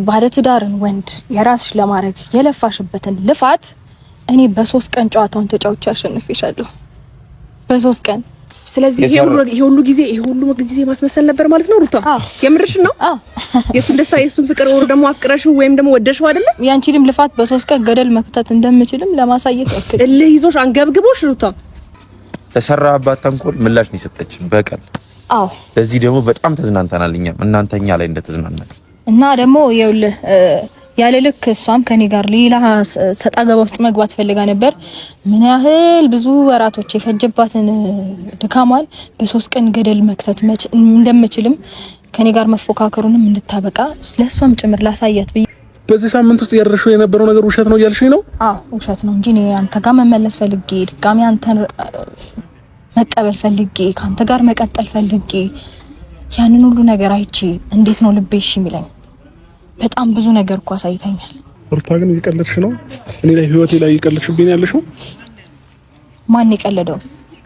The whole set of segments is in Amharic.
ባለትዳርን ወንድ የራስሽ ለማድረግ የለፋሽበትን ልፋት እኔ በ3 ቀን ጨዋታውን ተጫውቼ አሸንፌሻለሁ። በ3 ቀን። ስለዚህ ይሄ ሁሉ ጊዜ ማስመሰል ነበር ማለት ነው ሩታ? የምርሽ ነው? የሱን ደስታ የሱን ፍቅር ወሩ ደግሞ አፍቅረሽው ወይም ደግሞ ወደሽው አይደለ? ያንቺንም ልፋት በ3 ቀን ገደል መክተት እንደምችልም ለማሳየት ያክል እልህ ይዞሽ አንገብግቦሽ ሩታ ለሰራባት ተንኮል ምላሽ ነው የሰጠች በቀል። ለዚህ ደግሞ በጣም ተዝናንተናል እኛም እናንተኛ ላይ እንደተዝናናን እና ደግሞ ይኸውልህ ያለ ልክ እሷም ከኔ ጋር ሌላ ሰጣ ገባ ውስጥ መግባት ፈልጋ ነበር። ምን ያህል ብዙ ወራቶች የፈጀባትን ድካማን በ3 ቀን ገደል መክተት እንደምችልም ከኔ ጋር መፎካከሩንም እንድታበቃ ስለሷም ጭምር ላሳያት ብዬ በዚህ ሳምንት ውስጥ ያደረሽው የነበረው ነገር ውሸት ነው እያልሽኝ ነው? አዎ ውሸት ነው እንጂ እኔ አንተ ጋር መመለስ ፈልጌ ድጋሚ አንተን መቀበል ፈልጌ ካንተ ጋር መቀጠል ፈልጌ ያንን ሁሉ ነገር አይቼ እንዴት ነው ልቤሽ የሚለኝ? በጣም ብዙ ነገር እኮ አሳይተኛል። ሩታ ግን እየቀለድሽ ነው። እኔ ላይ ህይወቴ ላይ እየቀለድሽብኝ ያለሽው። ማን የቀለደው?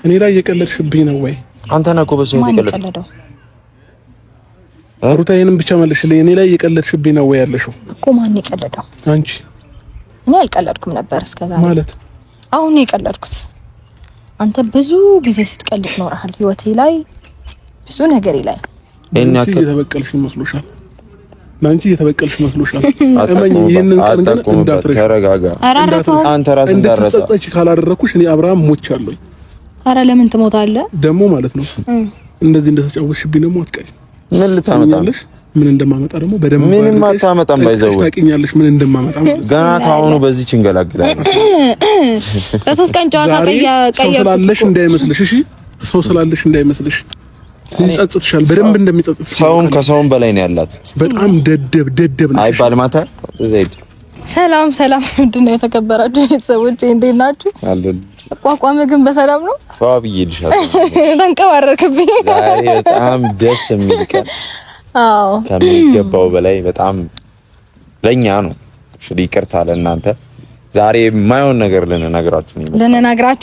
እኔ ላይ እየቀለድሽብኝ ነው ወይ? አንተ ነህ እኮ በሰው የቀለደው። ሩታ ይሄንን ብቻ መልሽልኝ። እኔ ላይ እየቀለድሽብኝ ነው ወይ ያለሽው? እኮ ማን የቀለደው? አንቺ። እኔ አልቀለድኩም ነበር እስከዛሬ። ማለት አሁን የቀለድኩት አንተ ብዙ ጊዜ ስትቀልድ ኖርሃል ህይወቴ ላይ ብዙ ነገር ላይ እየተበቀልሽ መስሎሻል። ላንቺ እየተበቀልሽ መስሎሻል። እመኝ ይሄንን ቀን ግን እንዳትረሽ። ተረጋጋ። አንተ ራስህ እንዳረሳ እንድትጸጸች ካላደረኩሽ እኔ አብርሃም ሞቻለሁ። አረ ለምን ትሞታለህ ደግሞ ማለት ነው? እንደዚህ እንደተጫወትሽብኝ ደግሞ አትቀሪ። ምን ልታመጣለሽ? ምን እንደማመጣ ደግሞ በደንብ ምንም አታመጣም። ባይዘው ታውቂኛለሽ ምን እንደማመጣ ገና ካሁኑ በዚህ ችንገላግላለሁ። በ3 ቀን ጨዋታ ቀየር ስላለሽ እንዳይመስልሽ። እሺ ሰው ስላለሽ እንዳይመስልሽ። ይጸጽትሻል። በደንብ እንደሚጸጽት ሰውም ከሰውም በላይ ነው ያላት። በጣም ደደብ ነው አይባልም። አንተ ዘይድ ሰላም ምንድነው? የተከበራችሁ ቤተሰቦች እንዴት ናችሁ? አሉን አቋቋም ግን በሰላም ነው? ፋብዬ ልሻለሁ። ተንቀባረርክብኝ። ዛሬ በጣም ደስ የሚል ቀን። አዎ ከሚገባው በላይ በጣም ለኛ ነው። እሺ ይቅርታ ለእናንተ ዛሬ የማይሆን ነገር ልንነግራችሁ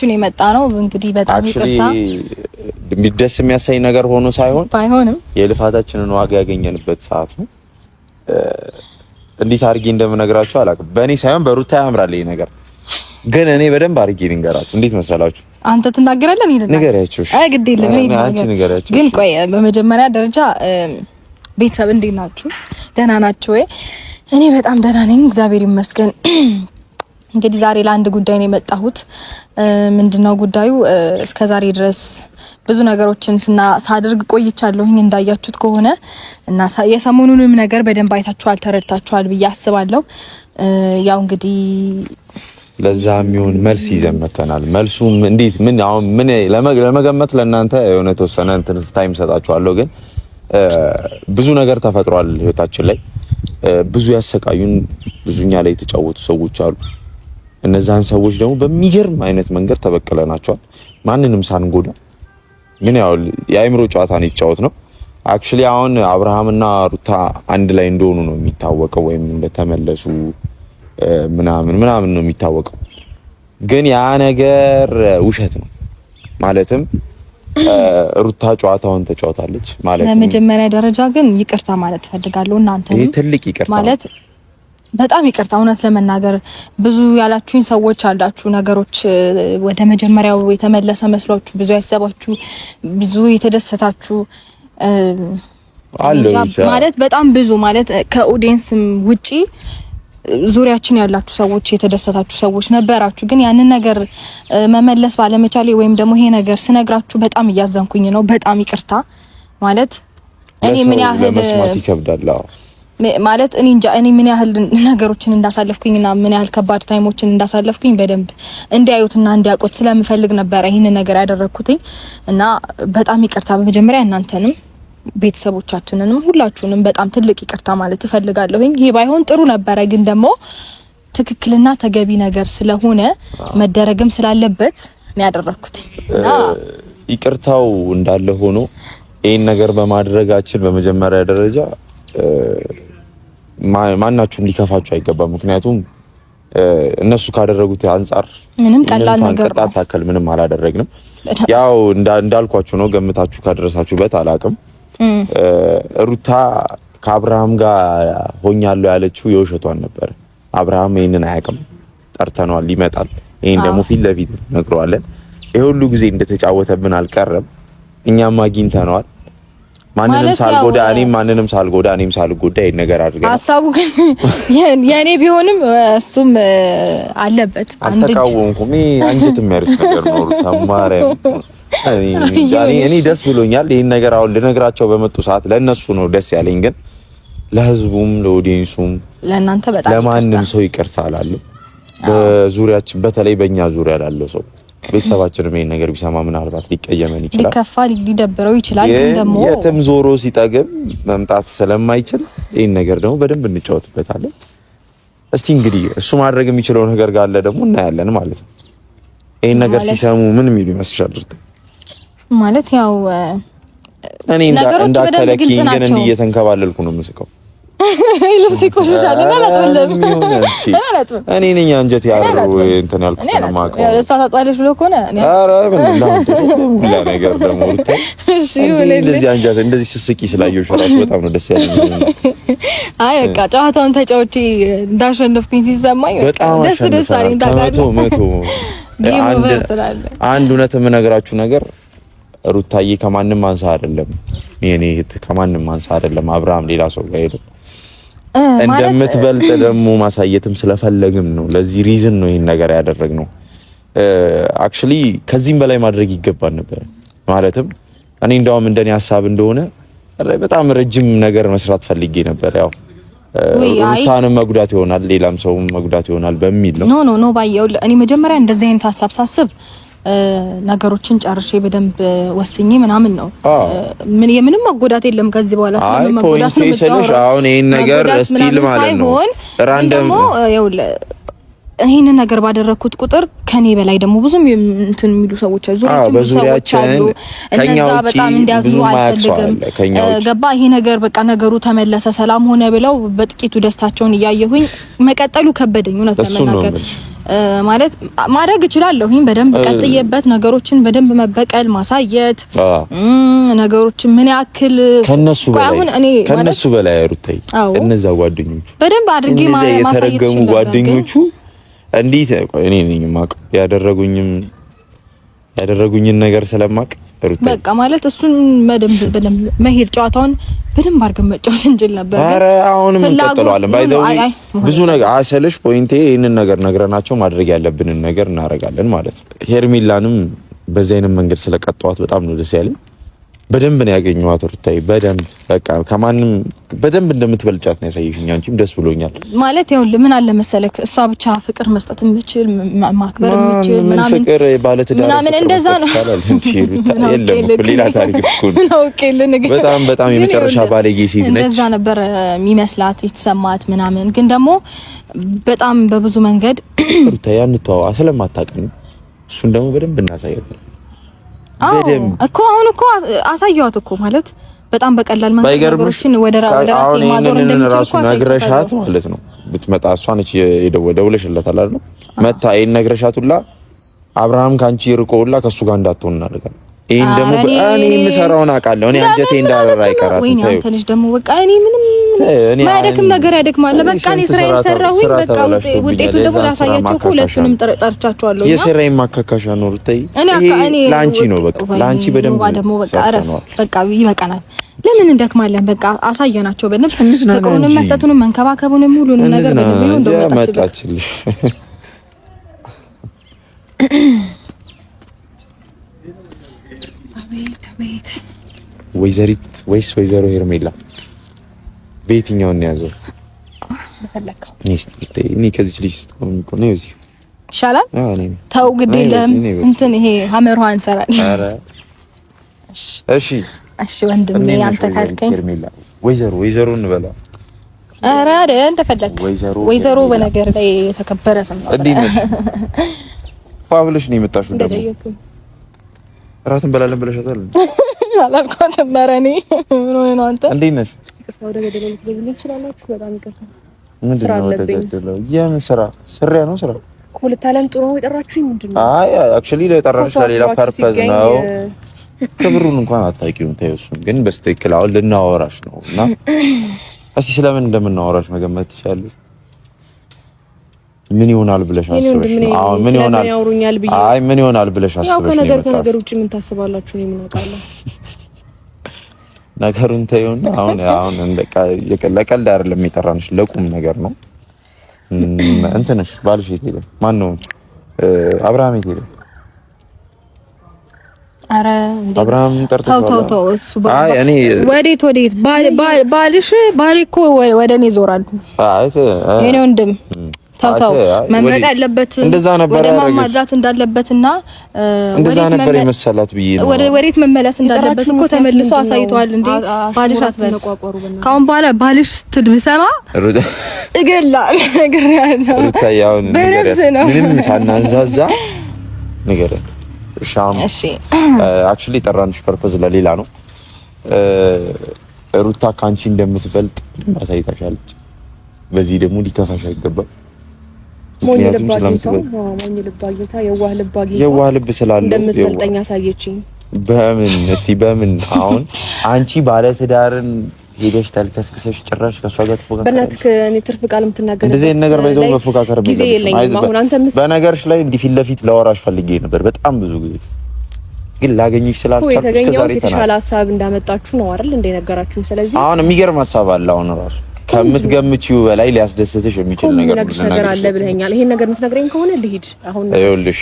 ነው የመጣ ነው። እንግዲህ በጣም ይቅርታ። ደስ የሚያሳይ ነገር ሆኖ ሳይሆን ባይሆንም የልፋታችንን ዋጋ ያገኘንበት ሰዓት ነው። እንዴት አድርጌ እንደምነግራችሁ አላውቅም። በእኔ ሳይሆን በሩታ ያምራል ይሄ ነገር፣ ግን እኔ በደንብ አድርጌ ልንገራችሁ። እንዴት መሰላችሁ? አንተ ትናገራለህ እኔ ንገሪያችሁ። አይ ግድ የለም እኔ ንገራችሁ። ግን ቆይ በመጀመሪያ ደረጃ ቤተሰብ እንዴት ናችሁ? ደህና ናችሁ ወይ? እኔ በጣም ደህና ነኝ፣ እግዚአብሔር ይመስገን። እንግዲህ ዛሬ ለአንድ ጉዳይ ነው የመጣሁት። ምንድነው ጉዳዩ? እስከዛሬ ድረስ ብዙ ነገሮችን ሳደርግ ቆይቻለሁኝ እንዳያችሁት ከሆነ እና የሰሞኑንም ነገር በደንብ አይታችኋል፣ ተረድታችኋል ብዬ አስባለሁ። ያው እንግዲህ ለዛ የሚሆን መልስ ይዘን መተናል። መልሱም እንዴት ምን ለመገመት ለእናንተ የሆነ ተወሰነ ታይም ሰጣችኋለሁ። ግን ብዙ ነገር ተፈጥሯል ህይወታችን ላይ። ብዙ ያሰቃዩን፣ ብዙኛ ላይ የተጫወቱ ሰዎች አሉ። እነዛን ሰዎች ደግሞ በሚገርም አይነት መንገድ ተበቀለናቸዋል፣ ማንንም ሳንጎዳ። ምን ያው የአይምሮ ጨዋታ ነው የተጫወት ነው። አክቹሊ አሁን አብርሃምና ሩታ አንድ ላይ እንደሆኑ ነው የሚታወቀው፣ ወይም እንደተመለሱ ምናምን ነው የሚታወቀው። ግን ያ ነገር ውሸት ነው። ማለትም ሩታ ጨዋታውን ተጫውታለች ማለት ነው። በመጀመሪያ ደረጃ ግን ይቅርታ ማለት ፈልጋለሁ እናንተ ይሄ ትልቅ ይቅርታ ማለት በጣም ይቅርታ። እውነት ለመናገር ብዙ ያላችሁኝ ሰዎች አላችሁ፣ ነገሮች ወደ መጀመሪያው የተመለሰ መስሏችሁ ብዙ ያሰባችሁ፣ ብዙ የተደሰታችሁ ማለት በጣም ብዙ ማለት ከኦዲየንስም ውጪ ዙሪያችን ያላችሁ ሰዎች የተደሰታችሁ ሰዎች ነበራችሁ። ግን ያንን ነገር መመለስ ባለመቻሌ ወይም ደግሞ ይሄ ነገር ስነግራችሁ በጣም እያዘንኩኝ ነው። በጣም ይቅርታ ማለት እኔ ምን ያህል መስማት ይከብዳል ማለት እኔ እንጃ እኔ ምን ያህል ነገሮችን እንዳሳለፍኩኝና ምን ያህል ከባድ ታይሞችን እንዳሳለፍኩኝ በደንብ እንዲያዩትና እንዲያውቁት ስለምፈልግ ነበር ይሄን ነገር ያደረኩትኝ እና በጣም ይቅርታ። በመጀመሪያ እናንተንም ቤተሰቦቻችንንም ሁላችሁንም በጣም ትልቅ ይቅርታ ማለት እፈልጋለሁኝ። ይሄ ባይሆን ጥሩ ነበረ፣ ግን ደግሞ ትክክልና ተገቢ ነገር ስለሆነ መደረግም ስላለበት ነው ያደረኩት እና ይቅርታው እንዳለ ሆኖ ይሄን ነገር በማድረጋችን በመጀመሪያ ደረጃ ማናችሁም ሊከፋችሁ አይገባም። ምክንያቱም እነሱ ካደረጉት አንፃር ምንም ቀላል ነገር ነው። ታከል ምንም አላደረግንም። ያው እንዳልኳችሁ ነው። ገምታችሁ ካደረሳችሁበት አላቅም። ሩታ ከአብርሃም ጋር ሆኛለሁ ያለችው የውሸቷን ነበር። አብርሃም ይሄንን አያውቅም። ጠርተነዋል፣ ይመጣል። ይሄን ደግሞ ፊት ለፊት ነግረዋለን። ይሄ ሁሉ ጊዜ እንደተጫወተብን አልቀረም። እኛም አግኝተነዋል። ማንንም ሳልጎዳ ማንንም ሳልጎዳ እኔም ሳልጎዳ ይሄን ነገር አድርገናል። ሐሳቡ ግን የኔ ቢሆንም እሱም አለበት። አልተቃወምኩም። አንጀት የሚያርስ ነገር ነው ተማሪያ እኔ ደስ ብሎኛል። ይሄን ነገር አሁን ልነግራቸው በመጡ ሰዓት ለነሱ ነው ደስ ያለኝ፣ ግን ለህዝቡም ለኦዲየንሱም ለእናንተ በጣም ለማንም ሰው ይቅርታ አላለሁ። በዙሪያችን በተለይ በእኛ ዙሪያ ላለው ሰው ቤተሰባችንም ይሄን ነገር ቢሰማ ምናልባት ሊቀየመን ይችላል፣ ሊከፋ ሊደብረው ይችላል። ግን ደግሞ የትም ዞሮ ሲጠግብ መምጣት ስለማይችል ይሄን ነገር ደግሞ በደንብ እንጫወትበታለን። እስቲ እንግዲህ እሱ ማድረግ የሚችለው ነገር ጋር አለ ደግሞ እናያለን ማለት ነው። ይሄን ነገር ሲሰሙ ምን የሚሉ ይመስልሻል? ማለት ያው እኔ እንዳከለኪኝ ግን እንዲህ እየተንከባለልኩ ነው የምስቀው። ልብስ ይቆሽሻል እና አላጥብም። እኔ ነኝ አንጀት ያለው እንትን ያልኩት ነው ማቀው። እሷ ታጥባለች ብሎ ከሆነ ኧረ ሁላ ነገር ደግሞ እሺ እንደዚህ አንጀት እንደዚህ ስስቂ ስላየሁሽ እራሱ በጣም ነው ደስ ያለኝ። አይ በቃ ጨዋታውን ተጫውቼ እንዳሸነፍኩኝ ሲሰማኝ ደስ አለኝ። ታውቃለህ መቶ አንድ እውነት የምነግራችሁ ነገር ሩታዬ ከማንም አንሳ አይደለም፣ የኔ ከማንም አንሳ አይደለም። አብርሃም ሌላ ሰው ጋር ሄዶ እንደምትበልጥ ደግሞ ማሳየትም ስለፈለግም ነው። ለዚህ ሪዝን ነው ይሄን ነገር ያደረግነው። አክቹሊ ከዚህም በላይ ማድረግ ይገባል ነበር። ማለትም እኔ እንደውም እንደኔ ሐሳብ እንደሆነ በጣም ረጅም ነገር መስራት ፈልጌ ነበር። ያው ሩታንም መጉዳት ይሆናል፣ ሌላም ሰውም መጉዳት ይሆናል በሚል ነው። ኖ ባየው እኔ መጀመሪያ እንደዚህ አይነት ሐሳብ ሳስብ ነገሮችን ጨርሼ በደንብ ወስኜ ምናምን ነው። የምንም መጎዳት የለም ከዚህ በኋላ ስለምን መጎዳት ነው የምትሰራው? አሁን ይሄን ነገር ስቲል ማለት ነው ራንደም ይሄንን ነገር ባደረኩት ቁጥር ከኔ በላይ ደግሞ ብዙም እንትን የሚሉ ሰዎች አሉ፣ ሰዎች አሉ። እነዛ በጣም እንዲያዝኑ አልፈልግም። ገባ? ይሄ ነገር በቃ ነገሩ ተመለሰ ሰላም ሆነ ብለው በጥቂቱ ደስታቸውን እያየሁኝ መቀጠሉ ከበደኝ እውነት ለመናገር። ማለት ማድረግ እችላለሁኝ በደንብ ቀጥዬበት ነገሮችን በደንብ መበቀል ማሳየት ነገሮችን ምን ያክል ከነሱ በላይ ሩታይ እነዛ ጓደኞቹ በደንብ አድርጌ ማሳየት ይችላል። ጓደኞቹ እንዴት እኔ ነኝ ማቀ ያደረጉኝን ነገር ስለማቅ ሩታይ በቃ ማለት እሱን በደንብ መሄድ ጨዋታውን በደንብ አድርገን መጫወት እንችል ነበር። ኧረ አሁንም እንቀጥለዋለን። ባይዘው ብዙ ነገር አሰለሽ ፖይንቴ ይሄንን ነገር ነግረናቸው ማድረግ ያለብንን ነገር እናደርጋለን ማለት ነው። ሄርሚላንም በዚህ አይነት መንገድ ስለቀጣዋት በጣም ነው ደስ ያለኝ። በደንብ ነው ያገኘኋት ሩታይ በደንብ በቃ ከማንም በደንብ እንደምትበልጫት ነው ያሳየሽኝ። አንቺም ደስ ብሎኛል ማለት ያው ምን አለ መሰለክ እሷ ብቻ ፍቅር መስጠት የምትችል ማክበር የምትችል ምናምን ፍቅር ባለትዳር ምናምን እንደዛ ነው የለም ሌላ ታሪክ እኮ በጣም የመጨረሻ ባለጌ ሴት ነች። እንደዛ ነበር የሚመስላት የተሰማት ምናምን፣ ግን ደግሞ በጣም በብዙ መንገድ ሩታይ አንተዋ ስለማታውቅም እሱን ደግሞ በደንብ እናሳያለን። እኮ አሁን እኮ አሳየዋት እኮ ማለት በጣም በቀላል መንገድ ነገሮችን ወደ ራሴ ማዞር እንደምችል እኮ ነግረሻት ማለት ነው። ብትመጣ እሷ ነች የደወለሽለታል አይደል? መታ ይሄን ነግረሻቱላ አብርሃም ካንቺ ርቆውላ ከሱ ጋር እንዳትሆን እናደርጋለን። ይሄን ደግሞ እኔ የምሰራውን አውቃለሁ። እኔ አንጀቴ እንዳረራ አይቀራትም። ወይ አንተ ልጅ ደግሞ በቃ እኔ ምንም ማያደክም ነገር ያደክማል። በቃ እኔ ስራዬን ሰራሁኝ። በቃ ውጤቱ ደግሞ ላሳያችሁ እኮ ሁለቱንም ጠርቻቸዋለሁ። የስራዬን ማካካሻ ነው ሩታይ። እኔ ላንቺ ነው በቃ ላንቺ በደንብ ደግሞ በቃ አረፍ በቃ ይበቃናል። ለምን እንደክማለን? በቃ አሳየናቸው በደንብ ፍቅሩንም መስጠቱንም መንከባከቡንም ሁሉንም ነገር በደንብ ነው እንደመጣችልሽ። አቤት ወይዘሪት ወይስ ወይዘሮ ሄርሜላ በየትኛው ነው ያዘው? በፈለከው እኔ ከዚህ ልጅ ስትቆም እኮ ነው እዚህ ይሻላል። ተው ግድ የለም እንትን ይሄ ሀመርዋ እንሰራለን። ኧረ እሺ ወንድሜ አንተ ካልከኝ ሄርሜላ ወይዘሮ እንበላ። ኧረ እንደፈለክ ወይዘሮ በነገር ላይ የተከበረ ስም ነው። እንዴ ነሽ ፋብልሽ ነው የመጣሽው? ደግሞ እራት እንበላለን ብለሻታል። አላልኳትም። ኧረ እኔ ምን ሆነ ነው አንተ? እንዴት ነሽ? ይቅርታ ወደ ገደለው ልትገቢልኝ ትችላላችሁ? በጣም ይቅርታ። ስራ አለብኝ። የምን ስራ? ስራ ነው ስራ ሁለት ዓለም ጥሩ ነው የጠራችሁኝ? ምንድነው? አይ አክቹሊ ለጠራሽ ለሌላ ፐርፐዝ ነው። ክብሩን እንኳን አታውቂውም። ታዩሱን ግን በስተክል አሁን ልናወራሽ ነውና እስቲ ስለምን እንደምናወራሽ መገመት ትችላለሽ? ምን ይሆናል ብለሽ አስበሽ ነው? አዎ ምን ይሆናል? አይ ምን ይሆናል ብለሽ አስበሽ ነው? ያው ከነገር ውጪ ምን ታስባላችሁ? ነው የምናውቃለሁ። ነገሩን ተይውና አሁን ለቀልድ አይደለም የጠራንሽ፣ ለቁም ነገር ነው። እንትንሽ ባልሽ የት ሄደ? ማን ነው? አብርሃም የት ሄደ? አረ አብርሃም ጠርተው ተው እሱ ወዴት ባልሽ እኮ ወደ እኔ ዞራል። የኔ ወንድም ተው መምረጥ ያለበት ወደ ማማዛት እንዳለበትና እንደዛ ነበር የመሰላት ብዬ ነው። ወዴት መመለስ እንዳለበት እኮ ተመልሶ አሳይቷል። እንዴ ባልሽ አትበል። ካሁን በኋላ ባልሽ ስትል ብሰማ እገላል ነገር ያለው ሩታያውን ምንም ሳናንዛዛ ንገረት። እሺ አክቹሊ ጠራንሽ ፐርፐዝ ለሌላ ነው። ሩታ ካንቺ እንደምትበልጥ ማሳይታሻለች። በዚህ ደግሞ ሊከፋሽ አይገባም። የዋህ ልብ ስላለው እንደምትበልጠኝ አሳየችኝ። በምን አሁን አንቺ ባለ ትዳርን ሄደሽ ተልከስከሰሽ ጭራሽ ከሷ ጋር ተፎካከረ። በእናትህ እኔ ትርፍ ቃል የምትናገር እንደዚህ ነገር ባይዘው መፎካከር በነገርሽ ላይ እንዲህ ፊት ለፊት ላወራሽ ፈልጌ ነበር በጣም ብዙ ጊዜ፣ ግን ላገኝሽ ስላልቻልኩ እስከዛሬ የተሻለ ሀሳብ እንዳመጣችሁ ነው አይደል እንደ ነገራችሁ። ስለዚህ አሁን የሚገርም ሀሳብ አለ። አሁን ራሱ ከምትገምቺው በላይ ሊያስደስትሽ የሚችል ነገር አለ ብለኸኛል። ይሄን ነገር የምትነግረኝ ከሆነ ልሂድ። አሁን ይኸውልሽ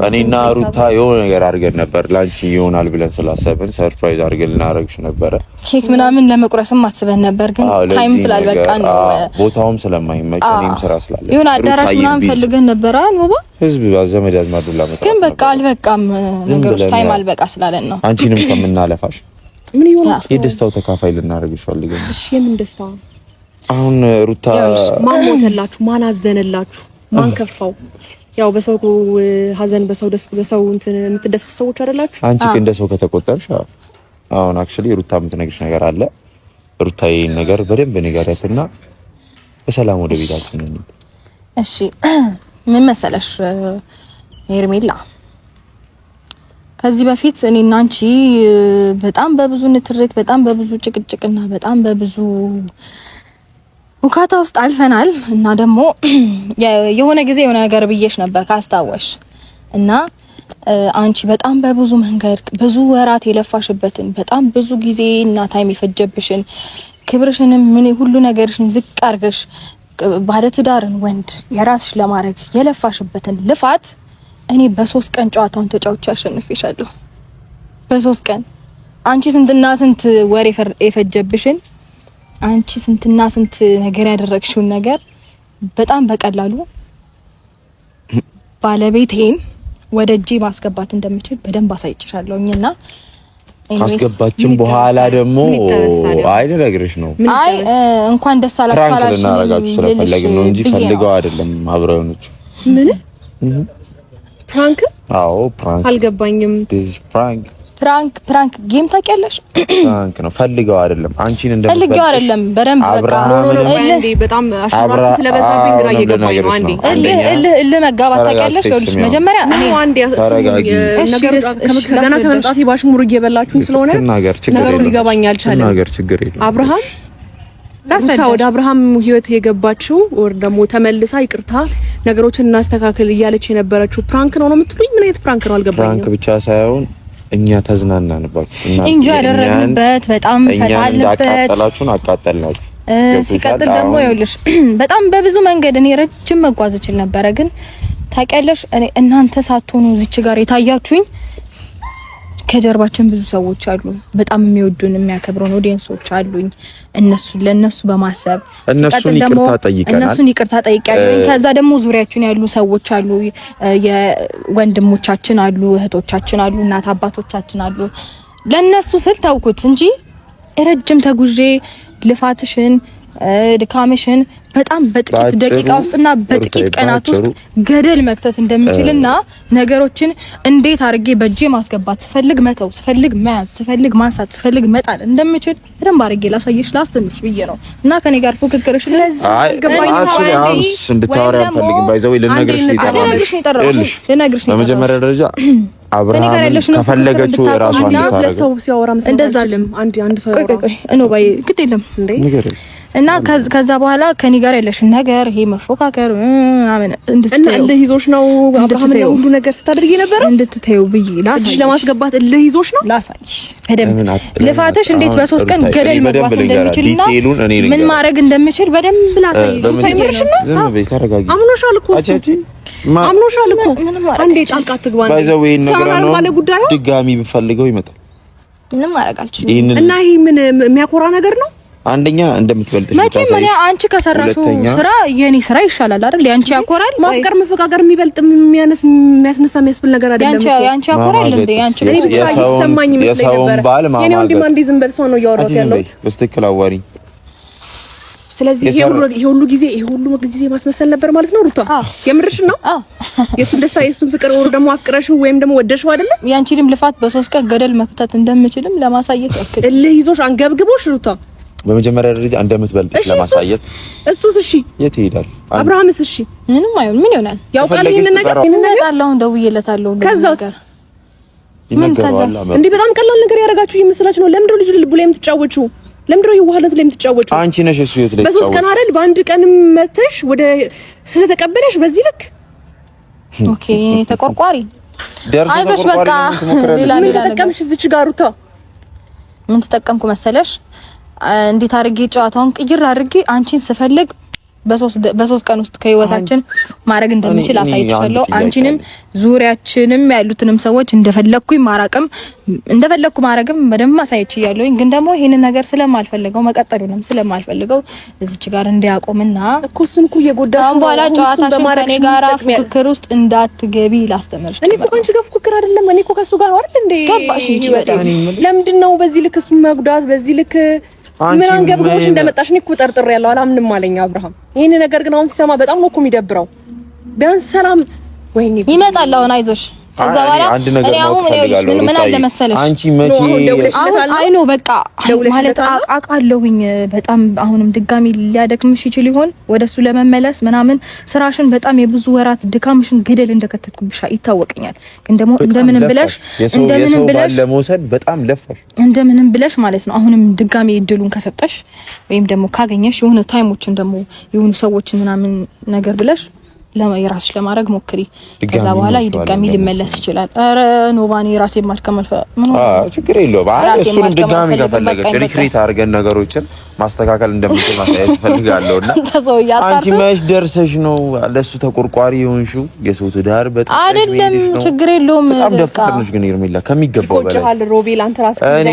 እኔና ሩታ የሆነ ነገር አድርገን ነበር ላንቺ ይሆናል ብለን ስላሰብን ሰርፕራይዝ አድርገን ልናረግሽ ነበረ። ኬክ ምናምን ለመቁረስም አስበን ነበር፣ ግን ታይም ስላልበቃ ነው፣ ቦታውም ስለማይመች እኔም ስራ ስላለ ይሁን አዳራሽ ምናምን ፈልገን ነበር። ኖባ ህዝብ ዘመድ አዝማዱ ላመጣ ግን በቃ አልበቃም፣ ነገሮች ታይም አልበቃ ስላለን ነው። አንቺንም ከምናለፋሽ ምን ይሆናል የደስታው ተካፋይ ልናረግሽ ፈልገን። እሺ የምን ደስታ? አሁን ሩታ ማን ሞተላችሁ? ማን አዘነላችሁ? ማን ከፋው? ያው በሰው ሀዘን በሰው እንትን የምትደስቱ ሰዎች አይደላችሁ። አንቺ እንደ ሰው ከተቆጠርሽ አሁን አክቹሊ ሩታ የምትነግርሽ ነገር አለ። ሩታ ይሄን ነገር በደንብ ንገሪያትና በሰላም ወደ ቤታችን እንሂድ። እሺ ምን መሰለሽ ሄርሜላ፣ ከዚህ በፊት እኔና አንቺ በጣም በብዙ ንትርክ፣ በጣም በብዙ ጭቅጭቅና በጣም በብዙ ውካታ ውስጥ አልፈናል እና ደግሞ የሆነ ጊዜ የሆነ ነገር ብዬሽ ነበር ካስታወሽ። እና አንቺ በጣም በብዙ መንገድ ብዙ ወራት የለፋሽበትን በጣም ብዙ ጊዜ እና ታይም የፈጀብሽን ክብርሽንም ምን ሁሉ ነገርሽን ዝቅ አርገሽ ባለትዳርን ወንድ የራስሽ ለማድረግ የለፋሽበትን ልፋት እኔ በ3 ቀን ጨዋታውን ተጫውቼ አሸንፌሻለሁ። በ3 ቀን አንቺ ስንትና ስንት ወሬ የፈጀብሽን አንቺ ስንትና ስንት ነገር ያደረግሽውን ነገር በጣም በቀላሉ ባለቤቴን ወደ እጄ ማስገባት እንደምችል በደንብ አሳይቼሻለሁኝና ካስገባችን በኋላ ደግሞ አይደረግሽ ነው። አይ እንኳን ደስ አላችሁ አላችሁ ስለፈለግን ነው እንጂ ፈልገው አይደለም። አብረውኖቹ ምን ፕራንክ? አዎ ፕራንክ። አልገባኝም። ፕራንክ ጌም ታውቂያለሽ? ፕራንክ ነው። ፈልገው አይደለም። አንቺን ፈልገው አይደለም። በደንብ በጣም አሽራቱ ስለበዛብኝ ግራ እየገባኝ ነው። አንዴ መጋባት ታውቂያለሽ? ይኸውልሽ መጀመሪያ እኔ ገና ከመምጣቴ ባሽሙር እየበላችሁኝ ስለሆነ ነገሩ ሊገባኝ አልቻለም። አብርሃም ሩታ ወደ አብርሃም ህይወት የገባችው ወር ደግሞ ተመልሳ ይቅርታ ነገሮችን እናስተካክል እያለች የነበረችው ፕራንክ ነው የምትሉኝ? ምን አይነት ፕራንክ ነው አልገባኝም። ፕራንክ ብቻ ሳይሆን እኛ ተዝናናንባችሁ እና እንጂ ያደረግንበት በጣም ፈታልበት አቃጠልናችሁ። ሲቀጥል ደግሞ ይኸውልሽ በጣም በብዙ መንገድ እኔ ረጅም መጓዝ እችል ነበረ፣ ግን ታውቂያለሽ እኔ እናንተ ሳትሆኑ እዚች ጋር የታያችሁኝ ከጀርባችን ብዙ ሰዎች አሉ፣ በጣም የሚወዱን የሚያከብሩን ኦዲየንሶች አሉኝ። ለነሱ በማሰብ እነሱን ይቅርታ ጠይቃለሁ። ከዛ ደግሞ ዙሪያችን ያሉ ሰዎች አሉ፣ የወንድሞቻችን አሉ፣ እህቶቻችን አሉ፣ እናት አባቶቻችን አሉ። ለነሱ ስል ተውኩት እንጂ ረጅም ተጉዤ ልፋትሽን ድካምሽን በጣም በጥቂት ደቂቃ ውስጥና በጥቂት ቀናት ውስጥ ገደል መክተት እንደምችልና ነገሮችን እንዴት አድርጌ በእጄ ማስገባት ስፈልግ መተው ስፈልግ መያዝ ስፈልግ ማንሳት ስፈልግ መጣል እንደምችል በደንብ አድርጌ ላሳየሽ ላስተምርሽ ብዬ ነው። እና ከኔ ጋር ፉክክርሽ ስለዚህ እንድታወሪ አልፈልግም። ባይዘው ልነግርሽ ነው። በመጀመሪያ ደረጃ አብርሃም ከፈለገችው ራሷን ታረጋግጥ። ለሰው ሲያወራም እንደዛለም አንድ ሰው ያወራ እኖ ባይ ግድ የለም እንዴ እና ከዛ በኋላ ከኔ ጋር ያለሽን ነገር ይሄ መፎካከር ምናምን እና እልህ ይዞሽ ነው አብርሃም ነው ሁሉ ነገር ስታደርጊ ነበር እንድትተዩ ብዬ ላሳይሽ ለማስገባት እልህ ይዞሽ ነው ላሳይሽ በደንብ ልፋትሽ እንዴት በ3 ቀን ገደል መግባት እንደምችልና ምን ማድረግ እንደምችል በደንብ ላሳይሽ ተምርሽ ነው ዝም በይ ተረጋጊ አምኖሻል እኮ አምኖሻል እኮ አንዴ ጣልቃ ትግባኝ ድጋሚ ብፈልገው ይመጣል ምንም ማድረግ አልችልም እና ይሄ ምን የሚያኮራ ነገር ነው አንደኛ እንደምትበልጥሽ መቼም እኔ አንቺ ከሰራሽው ስራ የኔ ስራ ይሻላል አይደል ያንቺ ያኮራል ማፍቀር መፈቃቀር የሚበልጥ የሚያስነሳ የሚያስብል ነገር አይደለም ያንቺ ያኮራል እንዴ ያንቺ እኔ ብቻ ይሰማኝ ይመስለኝ ነበር የኔ ወንድም አንዴ ዝም በል ሰው ነው ያወራው ያለው በስተክል አዋሪ ስለዚህ ይሄ ሁሉ ጊዜ ማስመሰል ነበር ማለት ነው ሩታ የምርሽ ነው የሱን ደስታ የሱን ፍቅር ወር ደግሞ አፍቅረሽው ወይም ደግሞ ወደሽው አይደለ ያንቺንም ልፋት በ3 ቀን ገደል መክተት እንደምችልም ለማሳየት ያክል እልህ ይዞሽ አንገብግቦሽ ሩታ በመጀመሪያ ደረጃ እንደምትበልጥሽ ለማሳየት እሱስ እሺ የት ይሄዳል አብርሃምስ እሺ ምንም አይሆን ምን ይሆናል ያውቃል ይሄን ነገር አላህ ደውዬለታለሁ ከዛስ ምን ከዛስ እንዴ በጣም ቀላል ነገር ያረጋችሁ ይመስላችሁ ነው ለምንድነው ልጅ ልቡ ላይ የምትጫወቹ ለምንድነው የዋህለቱ ላይ የምትጫወቹ አንቺ ነሽ እሱ የት ላይ በ3 ቀን አይደል በአንድ ቀን መተሽ ወደ ስለተቀበለሽ በዚህ ልክ ኦኬ ተቆርቋሪ አይዞሽ በቃ ምን ተጠቀምሽ እዚች ጋር ሩታ ምን ተጠቀምኩ መሰለሽ እንዴት አድርጌ ጨዋታውን ቅይር አድርጌ አንቺን ስፈልግ በ3 ቀን ውስጥ ከህይወታችን ማድረግ እንደምችል አሳይቻለሁ አንቺንም ዙሪያችንም ያሉትንም ሰዎች እንደፈለኩኝ ማረግም በደንብ አሳይቻለሁኝ ግን ደግሞ ይሄንን ነገር ስለማልፈልገው መቀጠሉንም ስለማልፈልገው እዚች ጋር እንዲያቆምና እኮ እሱን እኮ የጎዳሽ ነው በኋላ ጨዋታሽን ከኔ ጋር ፍክክር ውስጥ እንዳትገቢ ላስተምርሽ እኔ እኮ አንቺ ጋር ፍክክር አይደለም እኔ እኮ ከሱ ጋር ነው አይደል እንዴ ገባሽ እንጂ ለምንድነው በዚህ ልክ እሱን መጉዳት በዚህ ልክ ምን አንገብግቦሽ እንደመጣሽ እኔ እኮ ጠርጥሬ ያለው አላምንም አለኝ አብርሃም ይሄን ነገር ግን አሁን ሲሰማ በጣም ነው እኮ የሚደብረው ቢያንስ ሰላም ወይኔ ይመጣል አሁን አይዞሽ ከዛ በኋላ እኔ አሁን ምን አለ መሰለሽ አንቺ መቼ አይ ነው በቃ ማለት አቃለሁኝ በጣም አሁንም ድጋሚ ሊያደክምሽ ይችል ይሆን ወደሱ ለመመለስ ምናምን ስራሽን በጣም የብዙ ወራት ድካምሽን ገደል እንደከተትኩብሽ ይታወቀኛል ግን ደግሞ እንደምንም ብለሽ ለመውሰድ በጣም ለፈሽ እንደምንም ብለሽ ማለት ነው አሁንም ድጋሚ እድሉን ከሰጠሽ ወይም ደግሞ ካገኘሽ የሆነ ታይሞችን ደግሞ የሆኑ ሰዎችን ምናምን ነገር ብለሽ የራስሽ ለማድረግ ሞክሪ ከዛ በኋላ ይድጋሚ ሊመለስ ይችላል አረ ኖባኒ ራሴ ማልከመል ችግር የለውም እሱን ድጋሚ ከፈለገች ሪክሪት አድርገን ነገሮችን ማስተካከል እንደምንችል ማሳየት ፈልጋለሁና አንቺ መች ደርሰሽ ነው ለሱ ተቆርቋሪ የሆንሽው የሰው ትዳር በጣም አይደለም ችግር የለውም በጣም ደፍተርሽ ግን ይርሚላ ከሚገባው በላይ ቆጭሃል ሮቤል አንተ ራስህ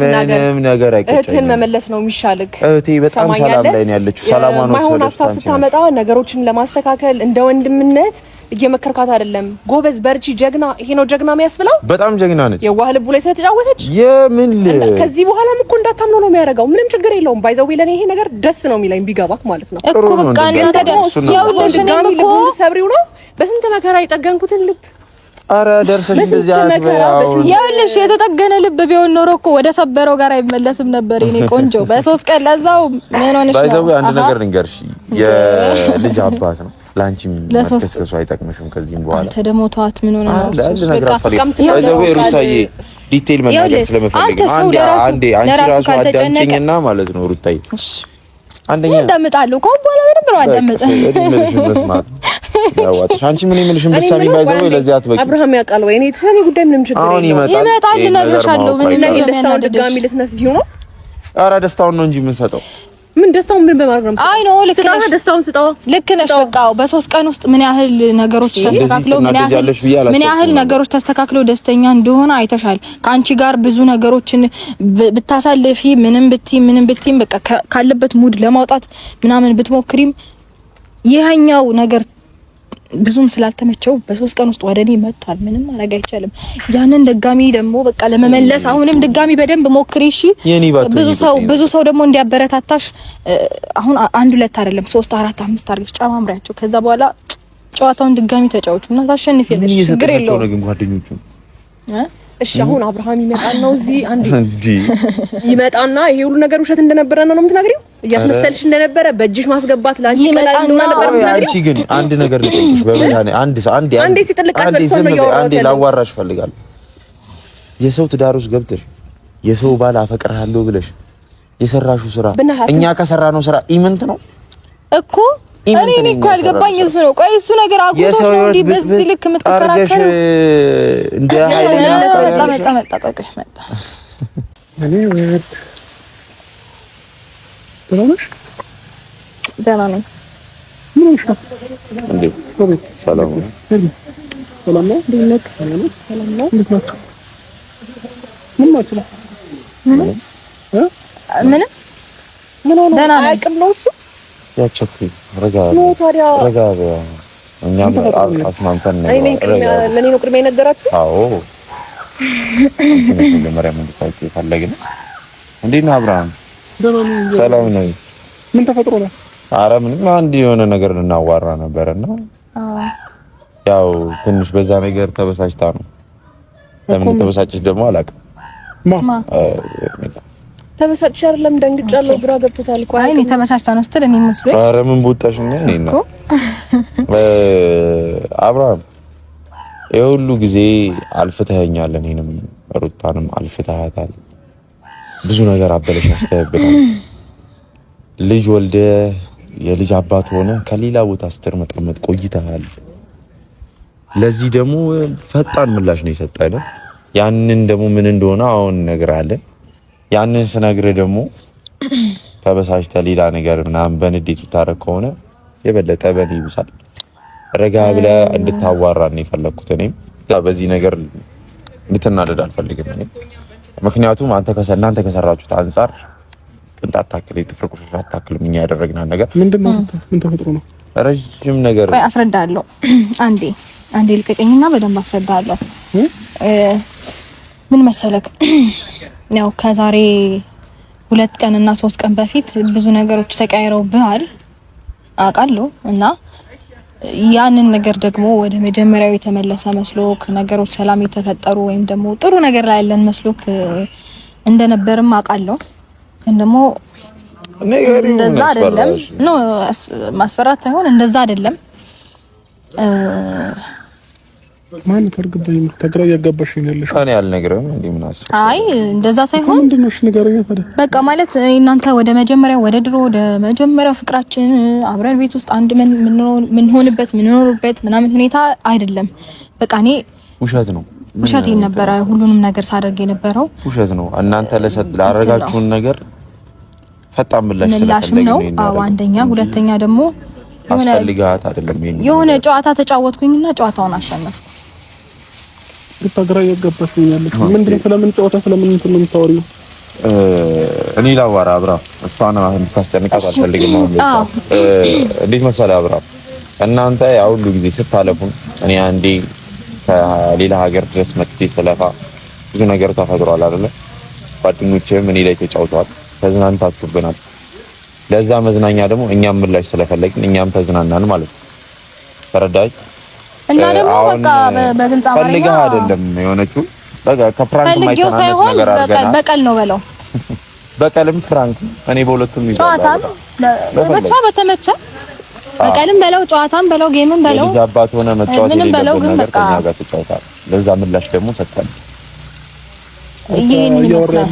ምንም ነገር አይቀጭም እህትን መመለስ ነው የሚሻልክ እህቴ በጣም ሰላም ላይ ነው ያለችው ሰላማን ወሰደች ሀሳብ ስታመጣ ነገሮችን ለማስተካከል እንደ ወንድምነት እየመከርካት አይደለም ጎበዝ በርቺ ጀግና ይሄ ነው ጀግና የሚያስብለው በጣም ጀግና ነች የዋህ ልቡ ላይ ስለተጫወተች የምን ከዚህ በኋላም እኮ እንዳታምነው ነው የሚያደርገው ምንም ችግር የለውም ባይዘው ለኔ ይሄ ነገር ደስ ነው የሚለኝ ቢገባክ ማለት ነው እኮ በቃ እናንተ ደስ ያውልሽ እኔም እኮ ሰብሪው ነው በስንት መከራ የጠገንኩትን ልብ አረ ደርሰሽ እንደዚህ ያውልሽ የተጠገነ ልብ ቢሆን ኖሮ እኮ ወደ ሰበረው ጋር አይመለስም ነበር የኔ ቆንጆ በ3 ቀን ለዛው ምን ሆነሽ ነው ባይዘው አንድ ነገር ልንገርሽ የልጅ አባት ነው ላንቺም ለሰሰሱ አይጠቅምሽም ከዚህም በኋላ አንተ ደግሞ ተዋት ምን ሆነ ነው በቃ ባይዘው ሩታዬ ዲቴል መናገር ስለመፈልግ አንዴ አንቺ ራሱ አዳምጪኝና ማለት ነው ሩታዬ አንደኛ እንደምጣለሁ ኮም በኋላ ምንም ነው አዳምጠኝ እድሜልሽ መስማት ያዋጣሽ አንቺ ምን ይምልሽም በሳቢ ባይዘው ለዚህ አትበቂ አብርሃም ያውቃል ወይ እኔ ተኔ ጉዳይ ምንም ችግር አሁን ይመጣል እነግርሻለሁ ምን ነው ደስታው ድጋሚ ልትነፍጊው ነው ኧረ ደስታውን ነው እንጂ ምን ሰጠው ምን ደስታውን ምን በማድረግ ነው አይ ነው ልክ ነሽ ደስታውን ስጣው ልክ ነሽ በቃ በ3 ቀን ውስጥ ምን ያህል ነገሮች ተስተካክለው ምን ያህል ነገሮች ተስተካክለው ደስተኛ እንደሆነ አይተሻል ካንቺ ጋር ብዙ ነገሮችን ብታሳልፊ ምንም ብትይ በቃ ካለበት ሙድ ለማውጣት ምናምን ብትሞክሪም ይሄኛው ነገር ብዙም ስላልተመቸው በ3 ቀን ውስጥ ወደኔ መጥቷል ምንም ማድረግ አይቻልም ያንን ድጋሚ ደግሞ በቃ ለመመለስ አሁንም ድጋሚ በደንብ ሞክሪ እሺ ብዙ ሰው ደግሞ እንዲያበረታታሽ አሁን 1 2 አይደለም 3 4 5 አድርገሽ ጨማምሪያቸው ከዛ በኋላ ጨዋታውን ድጋሚ ተጫወቱና ታሸንፊያለሽ ችግር የለውም ነው ግን ጓደኞቹ እሺ አሁን አብርሃም ይመጣል ነው እዚህ አንዲ ይመጣና ይሄ ሁሉ ነገር ውሸት እንደነበረ ነው የምትነግሪው እያስመሰልሽ እንደነበረ በእጅሽ ማስገባት ላንቺ ቀላል እንደሆነ ነበር የምትነግሪው አንቺ ግን አንድ ነገር ልጠይቅሽ በመታኔ አንዴ ሲጥልቃት በርሶ ነው ያወራው አንዴ ላዋራሽ ፈልጋለሁ የሰው ትዳር ውስጥ ገብተሽ የሰው ባል አፈቅርሃለሁ ብለሽ የሰራሹ ስራ እኛ ከሰራነው ስራ ኢምንት ነው እኮ እኔ እኮ አልገባኝ እሱ ነው። ቆይ እሱ ነገር አጉቶሽ ነው እንዴ በዚህ ልክ የምትከራከሩ? እንደ ኃይለኛ መጣ እኔ ወጥ ደህና ነኝ። እንዴ ሰላም ነው? ሰላም ነው? ሰላም ነው? ምን ማለት ነው? ምን ሆነ? ደህና ነኝ። አቅም ነው እሱ ያቸኩ ረጋ እኛም አስማምተን ነው። ለኔ ነው ቅድሚያ የነገራችሁ? አዎ መጀመሪያ ምን ታውቂ ፈለግን? እንዴት ነህ አብርሃም? ሰላም ነው? ምን ተፈጥሮ ነው? ኧረ ምንም አንድ የሆነ ነገር ልናዋራ ነበርና ያው ትንሽ በዛ ነገር ተበሳጭታ ነው። ለምን ተበሳጭሽ ደግሞ አላውቅም። ተበሳጭሽ አይደለም ደንግጫለሁ፣ ግራ ገብቶታል እኮ። አይ እኔ ተበሳጭታ ነው ስትል እኔ መስሎኝ። ኧረ ምን ቦጣሽኝ እኔ ነው አብርሃም የሁሉ ጊዜ አልፍተኸኛል፣ እኔንም ሩታንም አልፍተሃታል። ብዙ ነገር አበለሻሽተህብናል። ልጅ ወልደ የልጅ አባት ሆነ ከሌላ ቦታ ስትርመጠመጥ ቆይተሃል። ለዚህ ደግሞ ፈጣን ምላሽ ነው የሰጠን። ያንን ደግሞ ምን እንደሆነ አሁን እነግርሃለን። ያንን ስነግርህ ደግሞ ተበሳጭተህ ሌላ ነገር ምናምን በንዴት ብታረግ ከሆነ የበለጠ በኔ ይብሳል። ረጋ ብለህ እንድታዋራን ነው የፈለኩት። እኔም በዚህ ነገር እንድትናደድ አልፈልግም። ምክንያቱም እናንተ ከሰራችሁት አንፃር ቅንጣት ታክል የጥፍር ቁርጥራጭ አታክልም። እኛ ያደረግናል ነገር ምንድነው? ምን ተፈጥሮ ነው? ረጅም ነገር ቆይ አስረዳለሁ። አንዴ ልቀቀኝና በደንብ አስረዳለሁ። ምን መሰለክ ያው ከዛሬ 2 ቀንና 3 ቀን በፊት ብዙ ነገሮች ተቀያይረውብሃል አውቃለሁ። እና ያንን ነገር ደግሞ ወደ መጀመሪያው የተመለሰ መስሎክ ነገሮች ሰላም የተፈጠሩ ወይም ደግሞ ጥሩ ነገር ላይ ያለን መስሎክ እንደነበርም አውቃለሁ። ግን ደግሞ እንደዛ አይደለም። ማስፈራት ሳይሆን እንደዛ አይደለም። ማን ተርግበኝ ተግራ ያጋባሽኝ ያለሽ እኔ አልነግርም እንዴ ምን አስብ። አይ እንደዛ ሳይሆን ምንድነው? እሺ ንገረኝ ታዲያ። በቃ ማለት እናንተ ወደ መጀመሪያው ፍቅራችን አብረን ቤት ውስጥ አንድ ምንሆንበት ምናምን ሁኔታ አይደለም። በቃ እኔ ውሸት ነበረ ሁሉንም ነገር ሳደርግ የነበረው ውሸት ነው። እናንተ ላረጋችሁን ነገር ፈጣን ምላሽ ነው። አዎ አንደኛ፣ ሁለተኛ ደግሞ አስፈልጋት አይደለም የሆነ ጨዋታ ተጫወትኩኝና ጨዋታውን አሸነፍኩ። ግራ ያጋባሽኝ ያለሽ ምንድነው? ስለምን ጨዋታ ስለምን እንትን ነው የምታወሪው? እኔ ላዋራ አብርሃም፣ እሷን እንድታስጨንቃት አልፈልግም። እንዴት መሰለህ አብርሃም፣ እናንተ ያው ሁሉ ጊዜ ስታለፉን እኔ አንዴ ከሌላ ሀገር ድረስ መጥቼ ስለፋ ብዙ ነገር ተፈጥሯል አይደለ? ጓደኞቼም እኔ ላይ ተጫውተዋል፣ ተዝናንታችሁብናል። ለዛ መዝናኛ ደግሞ እኛም ምላሽ ስለፈለግን እኛም ተዝናናን ማለት ነው። ተረዳኝ። እና ደግሞ በቃ በግልጽ አማርኛ ፈልገህ አይደለም የሆነችው፣ በቃ ከፕራንክ ማይተናነስ ነገር አድርገናል። በቀል ነው በለው፣ በቀልም ፕራንክ እኔ በሁለቱም ይዛል። ብቻ በተመቸ በቀልም በለው ጨዋታም በለው ጌምም በለው ልጅ አባት ሆነ መጫወት የሌለበት ነገር ከኛ ጋር ተጫውታል። ለዛ ምላሽ ደግሞ ሰጠን። ይሄን ይመስላል።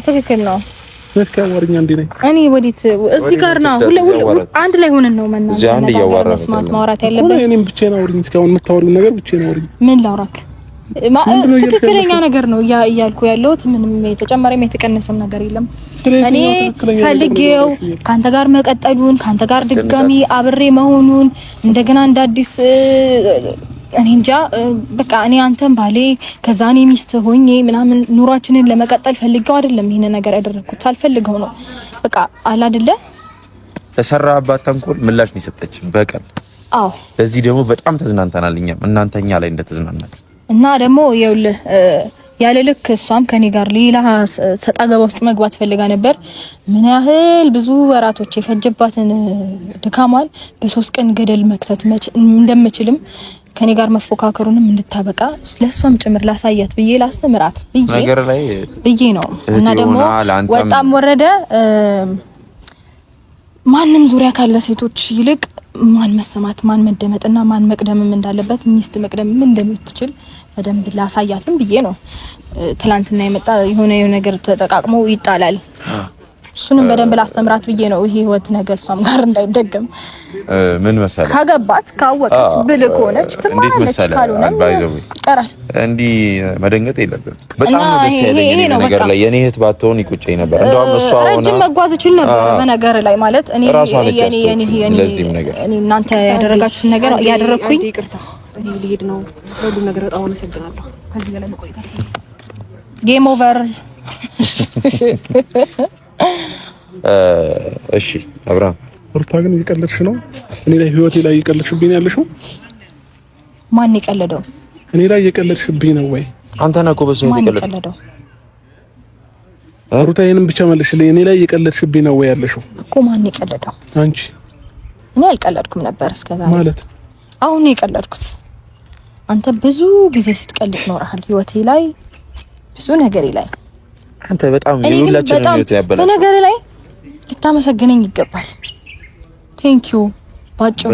ትክክል ነው። ወርኛ እንዴ ነኝ እኔ ወዲት እዚህ ጋር ነው ሁሉ አንድ ላይ ሆነን ነው መስማት ማውራት ያለበት። እኔም ብቻዬን አውሪኝ። እስካሁን የምታወሪው ነገር ብቻዬን አውሪኝ። ምን ላውራክ? ትክክለኛ ነገር ነው እያልኩ ያለሁት። ምንም የተጨመረም የተቀነሰም ነገር የለም። እኔ ፈልጌው ካንተ ጋር መቀጠሉን ካንተ ጋር ድጋሚ አብሬ መሆኑን እንደገና እንደ አዲስ እኔ እንጃ በቃ እኔ አንተን ባሌ ከዛ እኔ ሚስት ሆኜ ምናምን ኑሯችንን ለመቀጠል ፈልገው አይደለም ይሄን ነገር ያደረኩት፣ ሳልፈልገው ነው። በቃ አለ አይደለ ተሰራባት ተንኮል ምላሽ ነው የሰጠች በቀል። አዎ ለዚህ ደግሞ በጣም ተዝናንተናል እኛም እናንተኛ ላይ እንደተዝናናችሁ እና ደግሞ ይኸውልህ ያለ ልክ እሷም ከኔ ጋር ሌላ ሰጣ ገባ ውስጥ መግባት ፈልጋ ነበር። ምን ያህል ብዙ ወራቶች የፈጀባትን ድካሟን በ3 ቀን ገደል መክተት እንደምችልም ከኔ ጋር መፎካከሩንም እንድታበቃ ለሷም ጭምር ላሳያት ብዬ ላስተምራት ብዬ ነው። እና ደግሞ ወጣም ወረደ ማንም ዙሪያ ካለ ሴቶች ይልቅ ማን መሰማት ማን መደመጥና ማን መቅደምም እንዳለበት ሚስት መቅደምም እንደምትችል በደንብ ላሳያትም ብዬ ነው። ትላንትና የመጣ የሆነ ነገር ተጠቃቅሞ ይጣላል። እሱንም በደንብ ላስተምራት ብዬ ነው። ይሄ ህይወት ነገር እሷም ጋር እንዳይደገም ምን መሰለህ ካገባት ካወቀች ብልህ ከሆነች ትማለች፣ ካልሆነ ቀራል። እንዲህ መደንገጥ የለብንም። በጣም ደስ ያለኝ ነገር ላይ የኔ እህት ባትሆን ይቆጨኝ ነበር። እንደውም እሷ ሆነ ረጅም መጓዝ ይችል ነበር በነገር ላይ ማለት እኔ እናንተ ያደረጋችሁት ነገር ያደረኩኝ ይቅርታ እኔ ልሄድ ነው። ስለሁሉ ነገር በጣም አመሰግናለሁ። ከዚህ በላይ መቆየት ጌም ኦቨር። እሺ አብርሃም ሩታ ግን እየቀለድሽ ነው። እኔ ላይ ህይወቴ ላይ እየቀለድሽብኝ ያለሽው። ማን የቀለደው? እኔ ላይ እየቀለድሽብኝ ነው ወይ? አንተ ነህ እኮ በሰው የቀለደው። ሩታ ይሄንን ብቻ መልሽልኝ። እኔ ላይ እየቀለድሽብኝ ነው ወይ ያለሽው እኮ። ማን የቀለደው? አንቺ። እኔ አልቀለድኩም ነበር እስከዛሬ። ማለት አሁን ነው የቀለድኩት። አንተ ብዙ ጊዜ ስትቀልድ ኖርሃል ህይወቴ ላይ ብዙ ነገሬ ላይ። አንተ በጣም የሁላችንም ህይወት ያበላሽ። በነገር ላይ ልታመሰግነኝ ይገባል። ቴንኪዩ ባጭሩ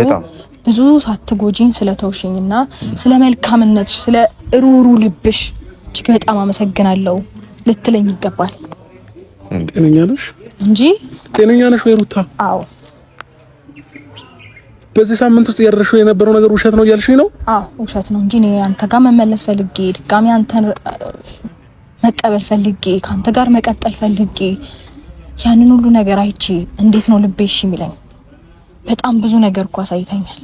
ብዙ ሳትጎጂኝ ስለተውሽኝና ስለ መልካምነትሽ ስለ ሩሩ ልብሽ እጅግ በጣም አመሰግናለሁ ልትለኝ ይገባል። ጤነኛ ነሽ እንጂ ጤነኛ ነሽ ወይ ሩታ? አዎ። በዚህ ሳምንት ውስጥ ያደረሽው የነበረው ነገር ውሸት ነው እያልሽኝ ነው? አዎ ውሸት ነው እንጂ እኔ አንተ ጋር መመለስ ፈልጌ ድጋሚ አንተን መቀበል ፈልጌ ካንተ ጋር መቀጠል ፈልጌ ያንን ሁሉ ነገር አይቼ እንዴት ነው ልቤ እሺ የሚለኝ? በጣም ብዙ ነገር እኮ አሳይተኛል።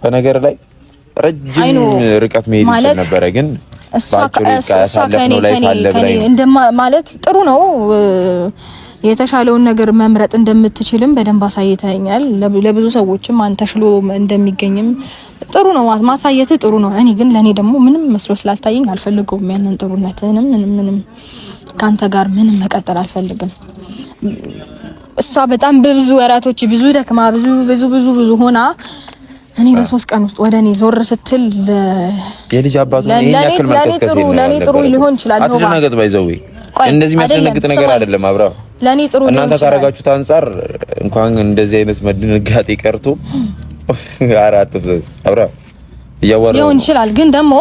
በነገር ላይ ረጅም ርቀት መሄድ ይችላል ነበር፣ ግን እሷ ማለት ጥሩ ነው። የተሻለውን ነገር መምረጥ እንደምትችልም በደንብ አሳይተኛል። ለብዙ ሰዎችም አንተ ሽሎ እንደሚገኝም ጥሩ ነው ማሳየት ጥሩ ነው። እኔ ግን ለኔ ደግሞ ምንም መስሎ ስላልታየኝ አልፈልገውም። ያንን ጥሩነትንም ምንም ካንተ ጋር ምንም መቀጠል አልፈልግም። እሷ በጣም በብዙ ወራቶች ብዙ ደክማ ብዙ ሆና እኔ በ3 ቀን ውስጥ ወደኔ ዞር ስትል የልጅ አባቱ ነው ያክል ማስከስከስ ነው። ለኔ ጥሩ ሊሆን ይችላል። አትደናገጥ ባይዘው እንደዚህ የሚያስደነግጥ ነገር አይደለም። አብራ ለኔ ጥሩ እናንተ ካረጋችሁት አንፃር እንኳን እንደዚህ አይነት መደነጋጤ ቀርቶ አራት ፍዘዝ አብራ ያወራው ሊሆን ይችላል። ግን ደግሞ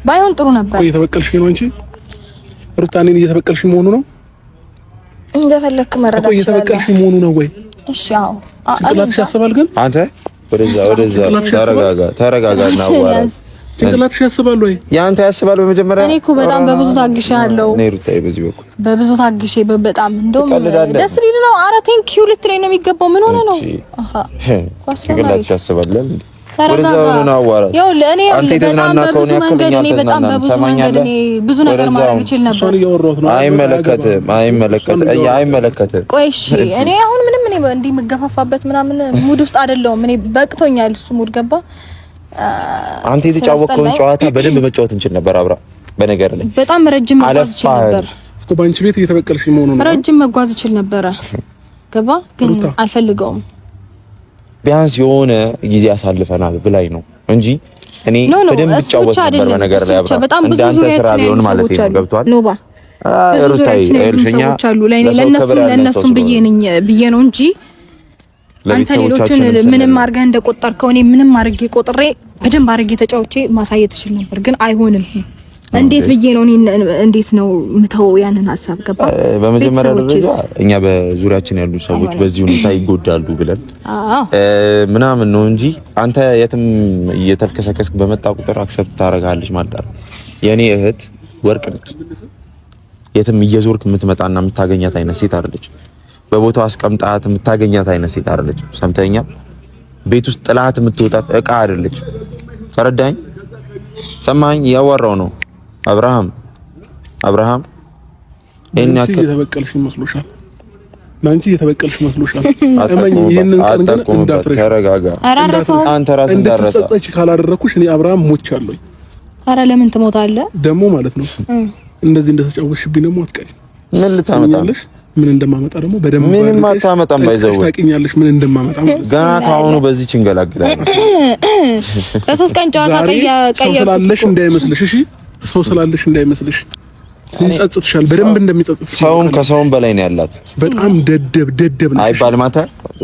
ባይሆን ጥሩ ነበር። ቆይ እየተበቀልሽ ነው እንጂ ሩታኔን እየተበቀልሽ መሆኑ ነው። እንደፈለክ መረዳት ይችላል። እየተበቀልሽ መሆኑ ነው ወይ? እሺ አዎ። ጭንቅላትሽ ያስባል። ግን አንተ ወደዛ ተረጋጋና አዋራ ጭንቅላትሽ ያስባል ወይ? ያንተ ያስባል። በመጀመሪያ እኔ እኮ በጣም በብዙ ታግሻለሁ። እኔ ሩታዬ በዚህ በኩል በብዙ ታግሼ በጣም እንደውም ደስ ሊል ነው። ኧረ ቴንኪው ልትለኝ ነው የሚገባው። ምን ሆነ ነው? አሃ ጭንቅላትሽ ያስባል። ወደዛው ነው አዋራ። ያው ለኔ በጣም በብዙ መንገድ እኔ በጣም በብዙ መንገድ እኔ ብዙ ነገር ማድረግ ይችል ነበር። አይመለከትም። ቆይ እሺ እኔ አሁን ምንም እኔ እንዲህ የምገፋፋበት ምናምን ሙድ ውስጥ አይደለሁም። እኔ በቅቶኛል። እሱ ሙድ ገባ። አንተ የተጫወተውን ጨዋታ በደንብ መጫወት እንችል ነበር። አብራ በነገር ላይ በጣም ረጅም መጓዝ ይችል ነበር እኮ ባንቺ ቤት እየተበቀልሽ መሆኑ ነው። ረጅም መጓዝ ይችል ነበር። ገባ ግን አልፈልገውም። ቢያንስ የሆነ ጊዜ አሳልፈናል ብላይ ነው እንጂ እኔ በደንብ ተጫወት ነበር። በነገር ላይ አብራ እንዳንተ ስራ ቢሆን ማለት ነው። ገብቷል ኖባ ሩታይ እልሽኛ ለነሱም ብዬ ነው እንጂ አንተ ሌሎችን ምንም አድርገህ እንደቆጠርከው እኔ ምንም አድርጌ ቆጥሬ በደንብ አድርጌ ተጫውቼ ማሳየት ይችል ነበር። ግን አይሆንም። እንዴት ብዬ ነው እንዴት ነው ምተው ያንን ሐሳብ ገባ። በመጀመሪያ ደረጃ እኛ በዙሪያችን ያሉ ሰዎች በዚህ ሁኔታ ይጎዳሉ ብለን ምናምን ነው እንጂ አንተ የትም እየተልከሰከስክ በመጣ ቁጥር አክሰፕት ታደርጋለች ማለት ነው። የኔ እህት ወርቅ ነች። የትም እየዞርክ የምትመጣና የምታገኛት አይነት ሴት አይደለች። በቦታው አስቀምጣት የምታገኛት አይነት ሴት አይደለች። ሰምተኛል። ቤት ውስጥ ጥላት የምትወጣት እቃ አይደለች። ተረዳኝ? ሰማኝ? ያወራው ነው አብርሃም እኛ እየተበቀልሽ መስሎሻል። ላንቺ እየተበቀልሽ መስሎሻል። እመኝ ይሄንን ቀን ግን እንዳትረሽ። ተረጋጋ። አንተ ራስህ እንዳረሳ እንድትጸጸች ካላደረኩሽ እኔ አብርሃም ሞቻለሁ። ኧረ ለምን ትሞታለህ ደግሞ ማለት ነው። እንደዚህ እንደተጫወትሽብኝ ደግሞ አትቀሪ። ምን ልታመጣለሽ? ምን እንደማመጣ ደግሞ በደንብ ምንም አታመጣም። ባይዘው ታውቂኛለሽ ምን እንደማመጣ ገና ካሁኑ በዚህ ችንገላግላለሁ። ለሶስት ቀን ጨዋታ ቀየር ስላለሽ እንዳይመስልሽ። እሺ ሰው ስላለሽ እንዳይመስልሽ። ይጸጽትሻል፣ በደንብ እንደሚጸጽትሽ። ሰውም ከሰውም በላይ ነው ያላት። በጣም ደደብ ነሽ። አይባል ማታ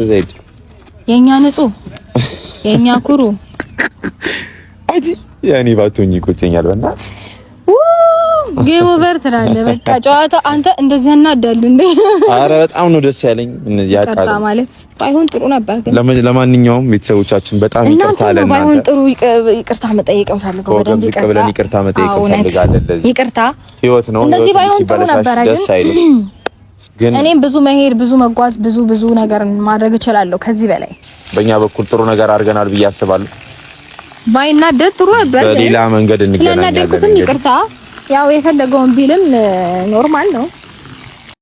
ዘይድ የኛ ንጹህ የኛ ኩሩ አጂ ያኔ ባቶኝ ይቆጨኛል በእናትህ ጌም ኦቨር ትላለህ። በቃ ጨዋታ አንተ እንደዚህ እናዳል እንዴ? አረ በጣም ነው ደስ ያለኝ። ይቅርታ ማለት ባይሆን ጥሩ ነበር ግን ለማንኛውም ቤተሰቦቻችን በጣም ይቅርታ አለና ባይሆን ጥሩ ይቅርታ መጠየቅ እንፈልገው በደንብ ይቅርታ መጠየቅ እንፈልጋለን። ለዚህ ይቅርታ ህይወት ነው። እንደዚህ ባይሆን ጥሩ ነበር ግን እኔም ብዙ መሄድ ብዙ መጓዝ ብዙ ነገር ማድረግ እችላለሁ ከዚህ በላይ። በእኛ በኩል ጥሩ ነገር አድርገናል ብዬ አስባለሁ። ባይናደድ ጥሩ ነበር። በሌላ መንገድ እንገናኛለን። ይቅርታ ያው የፈለገውን ቢልም ኖርማል ነው።